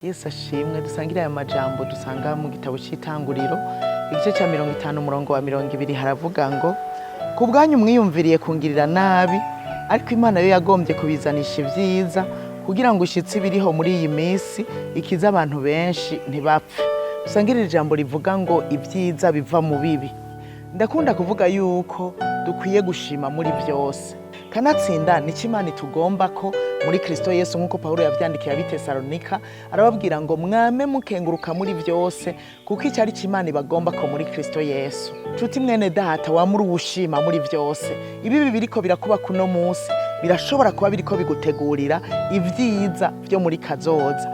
Yesu ashimwe dusangira aya majambo dusanga mu gitabo cy'itanguriro igice cya 50 umurongo wa 20 haravuga ngo ku bwanyu mwiyumviriye kungirira nabi ariko Imana yo yagombye kubizanisha ivyiza kugira ngo ushitsi biriho muri iyi minsi ikiza abantu benshi ntibapfe. Dusangira ijambo rivuga ngo ivyiza biva mu bibi. Ndakunda kuvuga yuko dukwiye gushima muri byose. Kanatsinda ni Imana itugomba ko muri Kristo Yesu nkuko Paulo yavyandikiye abitesalonika arababwira ngo mwame mukenguruka muri byose kuko icyari Imana ibagomba ko muri Kristo Yesu. Cuti mwene data wa muri ubushima muri byose. Ibi biriko birakuba kuno munsi birashobora kuba biriko bigutegurira ivyiza byo muri kazoza.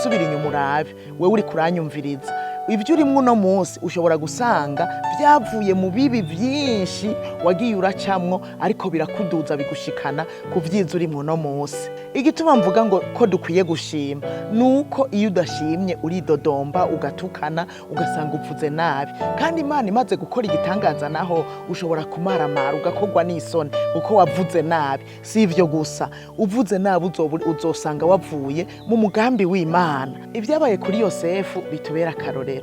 Subira inyuma urabe wewe uri kuranyumviriza. Ibyo urimwe uno munsi ushobora gusanga byavuye mu bibi byinshi wagiye uracamwo ariko birakuduza bigushikana ku vyiza urimwe uno munsi. Igituma mvuga ngo ko dukwiye gushima nuko iyo udashimye uridodomba ugatukana ugasanga upfuze nabi, kandi Imana imaze gukora igitangaza naho ushobora kumaramara ugakogwa n'isoni uko wavuze nabi. Si ivyo gusa, uvuze nabi uzosanga wavuye mu mugambi w'Imana. Ibyabaye kuri Yosefu bitubera akarorero.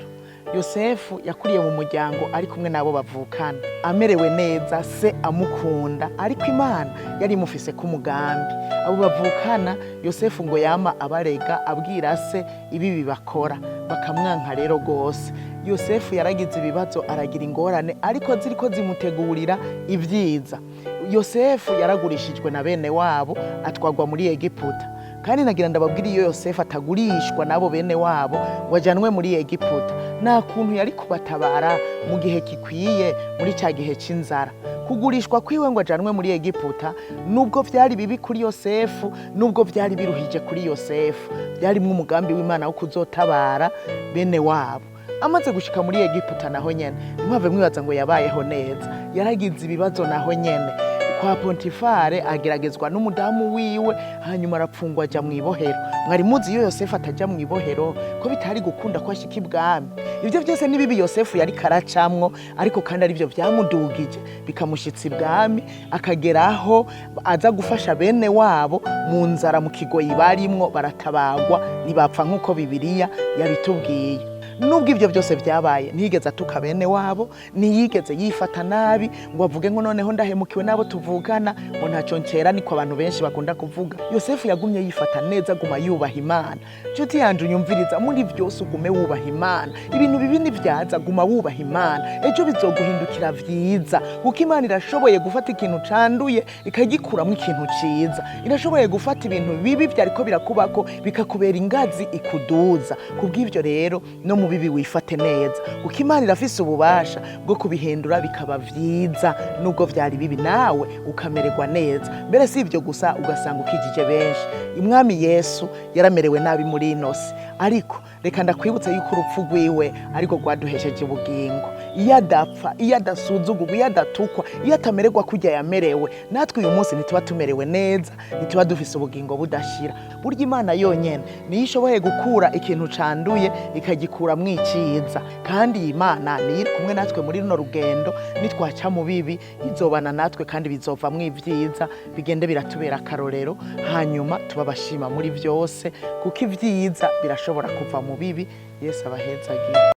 Yosefu yakuriye mu muryango ari kumwe nabo bavukana, amerewe neza, se amukunda, ariko Imana yari imufise ku mugambi. Abo bavukana Yosefu ngo yama abarega abwira se ibi bakora, bakamwanka rero gose. Yosefu yaragize ibibazo aragira ingorane ariko ziriko zimutegurira ivyiza. Yosefu yaragurishijwe na bene wabo atwagwa muri Egiputa, kandi nagira ndababwira iyo Yosefu atagurishwa nabo bene wabo wajanwe muri Egiputa nta kuntu yari kubatabara mu gihe kikwiye muri cya gihe c'inzara. Kugurishwa kwiwe ngo ajanwe muri Egiputa nubwo vyari bibi kuri Yosefu, nubwo vyari biruhije kuri Yosefu, byarimwe umugambi w'Imana wo kuzotabara bene wabo. Amaze gushika muri Egiputa naho nyene nimwave mwibaza ngo yabayeho neza, yaragize ibibazo naho nyene. Kwa Pontifare ageragezwa n'umudamu wiwe hanyuma arapfungwa aja mwibohero. Mwari muzi iyo Yosefu ataja mwibohero ko bitari gukunda ko ashika ibwami. Ivyo byose ni bibi Yosefu yari karacamwo, ariko kandi ari byo byamudugije bikamushitsa ibwami, akageraho aza gufasha bene wabo mu nzara mu kigoyi barimwo, baratabagwa ntibapfa nkuko Bibiliya yabitubwiye. Nubwo ibyo byose byabaye ntiyigeze atuka bene wabo, ntiyigeze yifata nabi ngo avuge ngo noneho ndahemukiwe nabo tuvugana ngo ntacyo ncera, niko abantu benshi bakunda kuvuga. Yosefu yagumye yifata neza, guma yubaha Imana. Nshuti yanje unyumviriza, muri byose ugume wubaha Imana. Ibintu bibi nivyaza guma wubaha Imana, ejo bizoguhindukira vyiza, kuko Imana irashoboye gufata ikintu canduye ikagikuramwo ikintu ciza. Irashoboye gufata ibintu bibi byariko birakubako bikakubera ingazi ikuduza. Kubw'ivyo rero no mu bibi wifate neza, kuko Imana irafise ububasha bwo kubihindura bikaba vyiza, nubwo vyari bibi nawe ukamererwa neza. Mbere si ivyo gusa, ugasanga ukijije benshi. Umwami Yesu yaramerewe nabi muri inosi, ariko reka ndakwibutse yuko urupfu rwiwe ariko rwaduhesheje ubugingo. Iyo adapfa, iyo adasuzugurwa, iyo adatukwa, iyo atamererwa kurya yamerewe, natwe uyu munsi ntituba tumerewe neza, ntituba dufise ubugingo budashira. Burya Imana yonyene niyo ishoboye gukura ikintu canduye ikagikura mwiciza, kandi iyi Imana niyo iri kumwe natwe muri runo rugendo. Nitwaca mu bibi izobana natwe kandi bizovamwo ivyiza bigende biratubera akarorero, hanyuma tubabashima muri byose, kuko ivyiza birashobora kuva mu bibi. Yesu abahezagira.